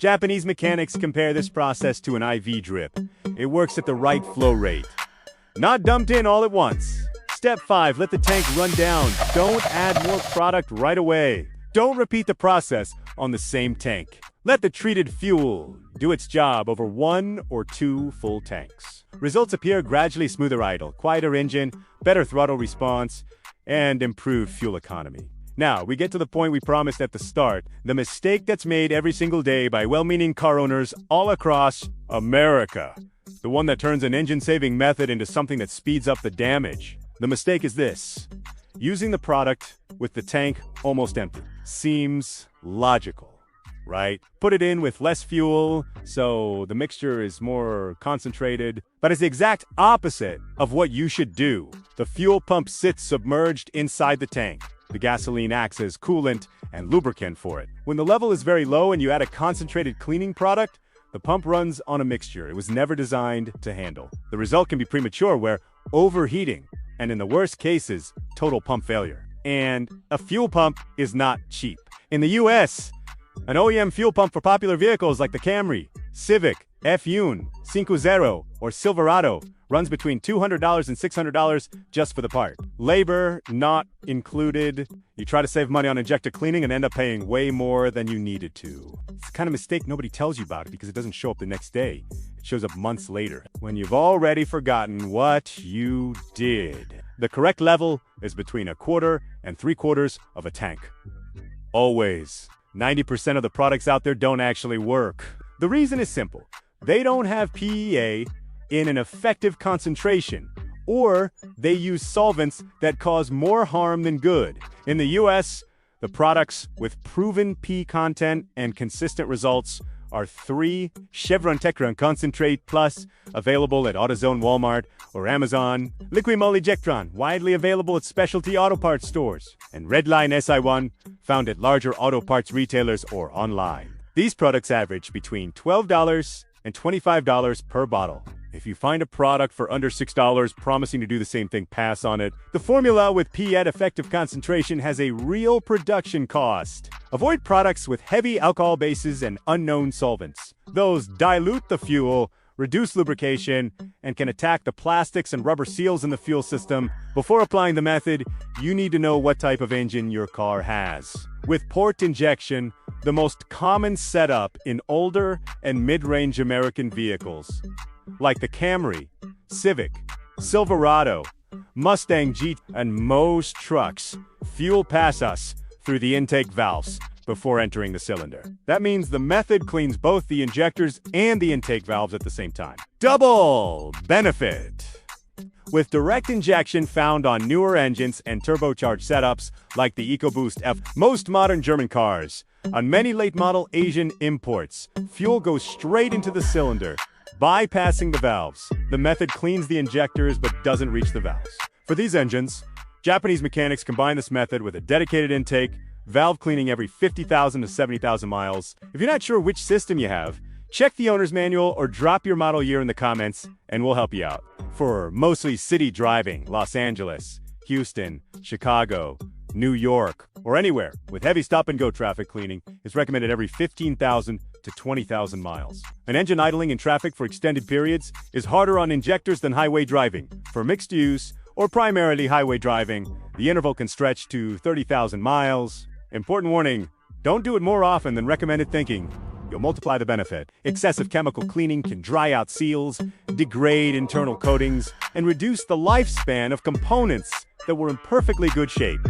Japanese mechanics compare this process to an IV drip. It works at the right flow rate. Not dumped in all at once. Step 5, let the tank run down. Don't add more product right away. Don't repeat the process on the same tank. Let the treated fuel do its job over 1 or 2 full tanks. Results appear: gradually smoother idle, quieter engine, better throttle response, and improved fuel economy. Now, we get to the point we promised at the start, the mistake that's made every single day by well-meaning car owners all across America. The one that turns an engine-saving method into something that speeds up the damage. The mistake is this: using the product with the tank almost empty. Seems logical, right? Put it in with less fuel, so the mixture is more concentrated. But it's the exact opposite of what you should do. The fuel pump sits submerged inside the tank. The gasoline acts as coolant and lubricant for it. When the level is very low and you add a concentrated cleaning product, the pump runs on a mixture it was never designed to handle. The result can be premature, where overheating, and in the worst cases, total pump failure. And a fuel pump is not cheap. In the US, an OEM fuel pump for popular vehicles like the Camry, Civic, F-Un, Cinco Zero, or Silverado runs between $200 and $600 just for the part. Labor not included. You try to save money on injector cleaning and end up paying way more than you needed to. It's the kind of mistake nobody tells you about it because it doesn't show up the next day. It shows up months later, when you've already forgotten what you did. The correct level is between 1/4 and 3/4 of a tank. Always. 90% of the products out there don't actually work. The reason is simple. They don't have PEA in an effective concentration, or they use solvents that cause more harm than good. In the US, the products with proven P content and consistent results are 3 Chevron Techron Concentrate Plus, available at AutoZone, Walmart, or Amazon; Liquimol Ejectron, widely available at specialty auto parts stores; and Redline SI1, found at larger auto parts retailers or online. These products average between $12 and $25 per bottle. If you find a product for under $6 promising to do the same thing, pass on it. The formula with P at effective concentration has a real production cost. Avoid products with heavy alcohol bases and unknown solvents. Those dilute the fuel, reduce lubrication, and can attack the plastics and rubber seals in the fuel system. Before applying the method, you need to know what type of engine your car has. With port injection, the most common setup in older and mid-range American vehicles, like the Camry, Civic, Silverado, Mustang GT, and most trucks, fuel pass us through the intake valves before entering the cylinder. That means the method cleans both the injectors and the intake valves at the same time. Double benefit! With direct injection found on newer engines and turbocharged setups like the EcoBoost F, most modern German cars, on many late-model Asian imports, fuel goes straight into the cylinder, bypassing the valves. The method cleans the injectors but doesn't reach the valves. For these engines, Japanese mechanics combine this method with a dedicated intake, valve cleaning every 50,000 to 70,000 miles. If you're not sure which system you have, check the owner's manual or drop your model year in the comments and we'll help you out. For mostly city driving, Los Angeles, Houston, Chicago, New York, or anywhere with heavy stop-and-go traffic, cleaning is recommended every 15,000 to 20,000 miles. An engine idling in traffic for extended periods is harder on injectors than highway driving. For mixed use, or primarily highway driving, the interval can stretch to 30,000 miles. Important warning, don't do it more often than recommended thinking. You'll multiply the benefit. Excessive chemical cleaning can dry out seals, degrade internal coatings, and reduce the lifespan of components that were in perfectly good shape.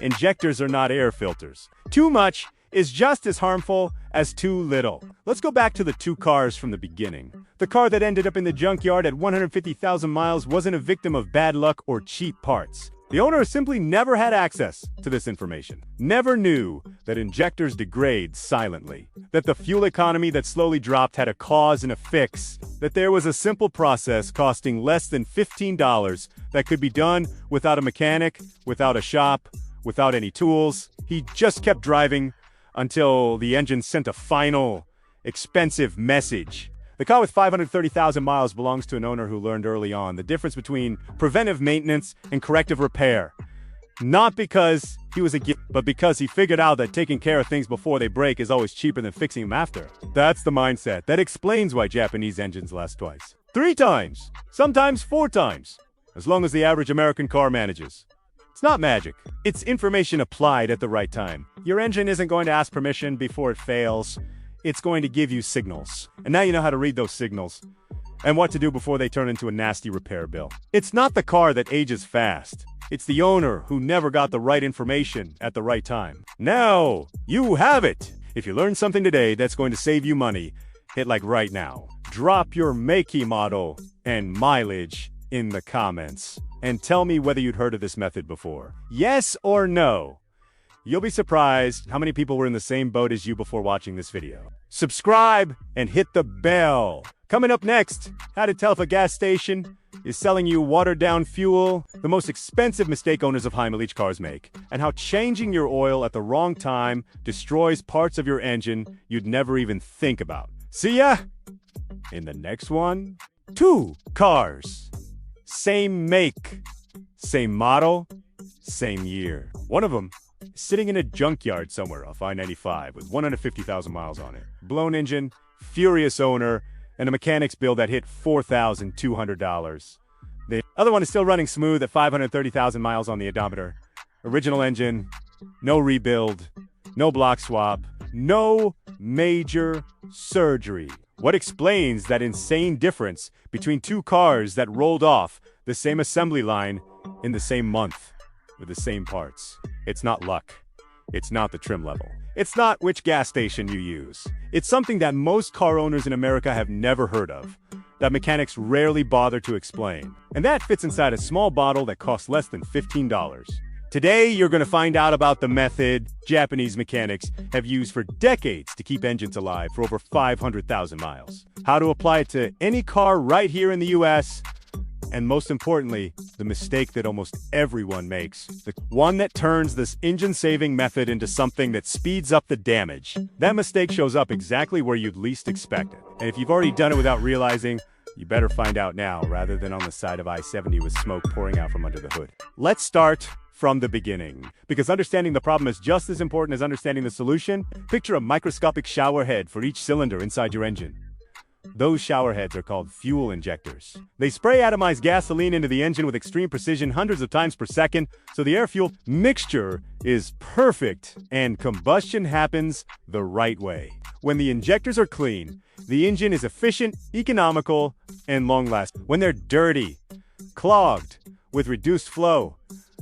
Injectors are not air filters. Too much is just as harmful as too little. Let's go back to the 2 cars from the beginning. The car that ended up in the junkyard at 150,000 miles wasn't a victim of bad luck or cheap parts. The owner simply never had access to this information. Never knew that injectors degrade silently, that the fuel economy that slowly dropped had a cause and a fix, that there was a simple process costing less than $15 that could be done without a mechanic, without a shop, without any tools. He just kept driving until the engine sent a final, expensive message. The car with 530,000 miles belongs to an owner who learned early on the difference between preventive maintenance and corrective repair. Not because he was a geek, but because he figured out that taking care of things before they break is always cheaper than fixing them after. That's the mindset that explains why Japanese engines last twice, 3 times, sometimes 4 times, as long as the average American car manages. It's not magic. It's information applied at the right time. Your engine isn't going to ask permission before it fails. It's going to give you signals. And now you know how to read those signals and what to do before they turn into a nasty repair bill. It's not the car that ages fast. It's the owner who never got the right information at the right time. Now, you have it! If you learned something today that's going to save you money, hit like right now. Drop your make, model, and mileage in the comments. And tell me whether you'd heard of this method before. Yes or no? You'll be surprised how many people were in the same boat as you before watching this video. Subscribe and hit the bell. Coming up next, how to tell if a gas station is selling you watered-down fuel, the most expensive mistake owners of high-mileage cars make, and how changing your oil at the wrong time destroys parts of your engine you'd never even think about. See ya in the next one. 2 cars. Same make, same model, same year. One of them is sitting in a junkyard somewhere off I-95 with 150,000 miles on it. Blown engine, furious owner, and a mechanic's bill that hit $4,200. The other one is still running smooth at 530,000 miles on the odometer. Original engine, no rebuild, no block swap, no major surgery. What explains that insane difference between 2 cars that rolled off the same assembly line in the same month with the same parts? It's not luck. It's not the trim level. It's not which gas station you use. It's something that most car owners in America have never heard of, that mechanics rarely bother to explain. And that fits inside a small bottle that costs less than $15. Today, you're going to find out about the method Japanese mechanics have used for decades to keep engines alive for over 500,000 miles. How to apply it to any car right here in the US, and most importantly, the mistake that almost everyone makes. The one that turns this engine-saving method into something that speeds up the damage. That mistake shows up exactly where you'd least expect it. And if you've already done it without realizing, you better find out now rather than on the side of I-70 with smoke pouring out from under the hood. Let's start from the beginning, because understanding the problem is just as important as understanding the solution. Picture a microscopic shower head for each cylinder inside your engine. Those shower heads are called fuel injectors. They spray atomized gasoline into the engine with extreme precision hundreds of times per second, so the air-fuel mixture is perfect and combustion happens the right way. When the injectors are clean, the engine is efficient, economical, and long-lasting. When they're dirty, clogged, with reduced flow,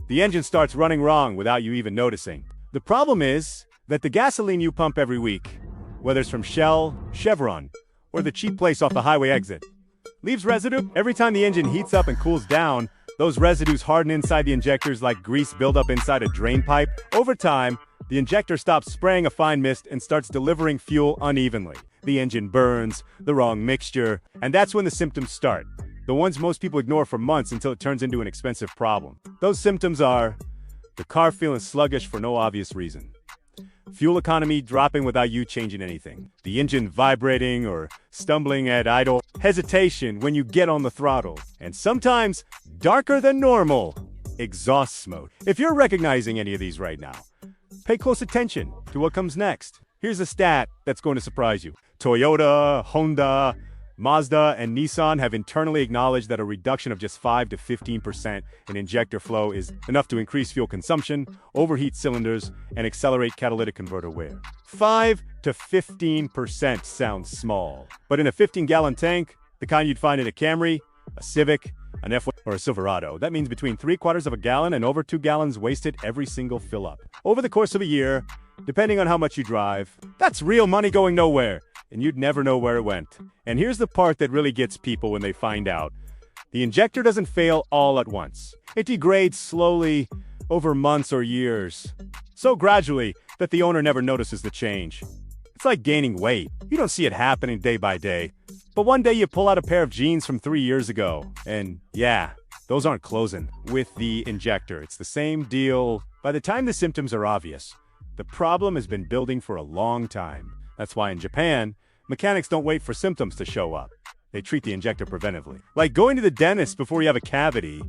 the engine starts running wrong without you even noticing. The problem is that the gasoline you pump every week, whether it's from Shell, Chevron, or the cheap place off the highway exit, leaves residue. Every time the engine heats up and cools down, those residues harden inside the injectors like grease buildup inside a drain pipe. Over time, the injector stops spraying a fine mist and starts delivering fuel unevenly. The engine burns, the wrong mixture, and that's when the symptoms start. The ones most people ignore for months until it turns into an expensive problem. Those symptoms are the car feeling sluggish for no obvious reason, fuel economy dropping without you changing anything, the engine vibrating or stumbling at idle, hesitation when you get on the throttle, and sometimes, darker than normal, exhaust smoke. If you're recognizing any of these right now, pay close attention to what comes next. Here's a stat that's going to surprise you. Toyota, Honda, Mazda, and Nissan have internally acknowledged that a reduction of just 5 to 15% in injector flow is enough to increase fuel consumption, overheat cylinders, and accelerate catalytic converter wear. 5 to 15% sounds small, but in a 15-gallon tank, the kind you'd find in a Camry, a Civic, an F1, or a Silverado, that means between 3/4 of a gallon and over 2 gallons wasted every single fill-up. Over the course of a year, depending on how much you drive, that's real money going nowhere, and you'd never know where it went. And here's the part that really gets people when they find out. The injector doesn't fail all at once. It degrades slowly over months or years, so gradually that the owner never notices the change. It's like gaining weight. You don't see it happening day by day, but one day you pull out a pair of jeans from 3 years ago, and yeah, those aren't closing. With the injector, it's the same deal. By the time the symptoms are obvious, the problem has been building for a long time. That's why in Japan, mechanics don't wait for symptoms to show up. They treat the injector preventively. Like going to the dentist before you have a cavity.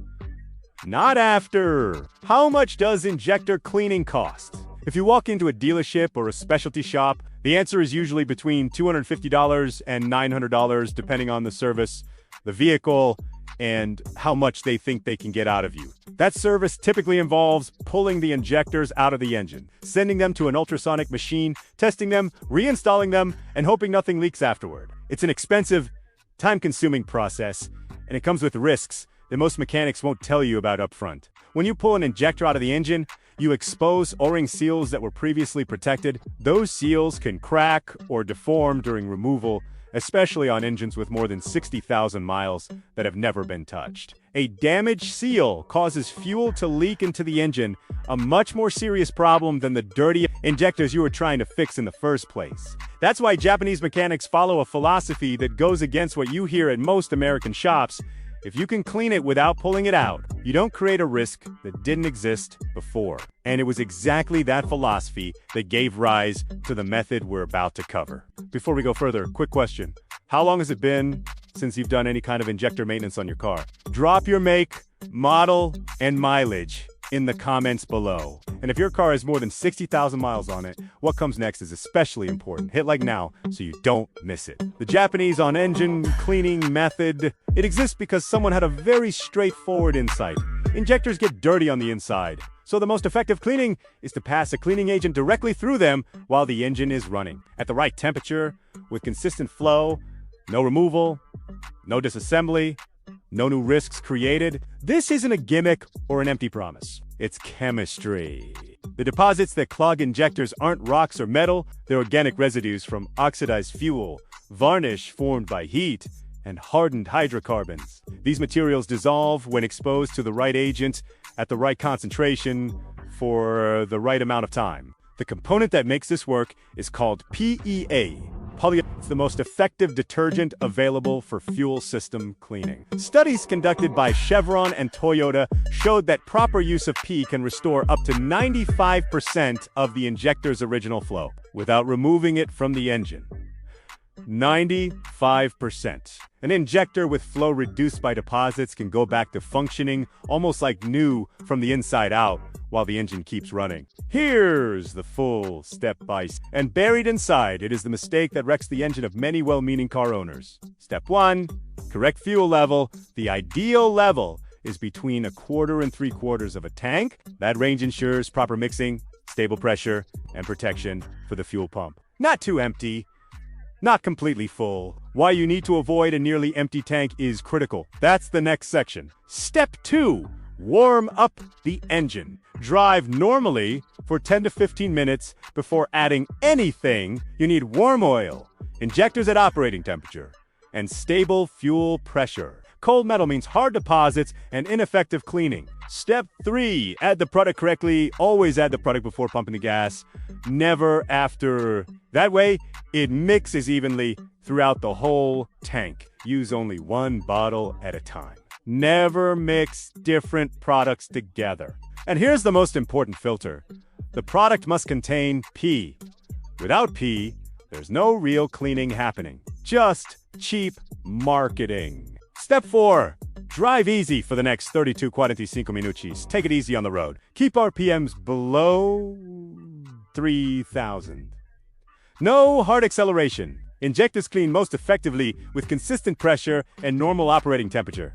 not after. How much does injector cleaning cost? If you walk into a dealership or a specialty shop, the answer is usually between $250 and $900 depending on the service, the vehicle, and how much they think they can get out of you. That service typically involves pulling the injectors out of the engine, sending them to an ultrasonic machine, testing them, reinstalling them, and hoping nothing leaks afterward. It's an expensive, time-consuming process, and it comes with risks that most mechanics won't tell you about up front. When you pull an injector out of the engine, you expose O-ring seals that were previously protected. Those seals can crack or deform during removal, especially on engines with more than 60,000 miles that have never been touched. A damaged seal causes fuel to leak into the engine, a much more serious problem than the dirty injectors you were trying to fix in the first place. That's why Japanese mechanics follow a philosophy that goes against what you hear at most American shops. If you can clean it without pulling it out, you don't create a risk that didn't exist before. And it was exactly that philosophy that gave rise to the method we're about to cover. Before we go further, quick question. How long has it been since you've done any kind of injector maintenance on your car? Drop your make, model, and mileage in the comments below. And if your car has more than 60,000 miles on it, what comes next is especially important. Hit like now so you don't miss it. The Japanese on-engine cleaning method, it exists because someone had a very straightforward insight. Injectors get dirty on the inside, so the most effective cleaning is to pass a cleaning agent directly through them while the engine is running. At the right temperature, with consistent flow, no removal, no disassembly, no new risks created. This isn't a gimmick or an empty promise. It's chemistry. The deposits that clog injectors aren't rocks or metal, they're organic residues from oxidized fuel, varnish formed by heat, and hardened hydrocarbons. These materials dissolve when exposed to the right agent at the right concentration for the right amount of time. The component that makes this work is called PEA. It's the most effective detergent available for fuel system cleaning. Studies conducted by Chevron and Toyota showed that proper use of PEA can restore up to 95% of the injector's original flow without removing it from the engine. 95%. An injector with flow reduced by deposits can go back to functioning almost like new from the inside out while the engine keeps running. Here's the full step-by-step. And buried inside, it is the mistake that wrecks the engine of many well-meaning car owners. Step 1, correct fuel level. The ideal level is between 1/4 and 3/4 of a tank. That range ensures proper mixing, stable pressure, and protection for the fuel pump. Not too empty, not completely full. Why you need to avoid a nearly empty tank is critical. That's the next section. Step 2, warm up the engine. Drive normally for 10 to 15 minutes before adding anything. You need warm oil, injectors at operating temperature, and stable fuel pressure. Cold metal means hard deposits and ineffective cleaning. Step 3, add the product correctly. Always add the product before pumping the gas, never after. That way, it mixes evenly throughout the whole tank. Use only one bottle at a time. Never mix different products together. And here's the most important filter. The product must contain PEA. Without PEA, there's no real cleaning happening. Just cheap marketing. Step 4. Drive easy for the next 45 minutos. Take it easy on the road. Keep RPMs below 3,000. No hard acceleration. Injectors clean most effectively with consistent pressure and normal operating temperature.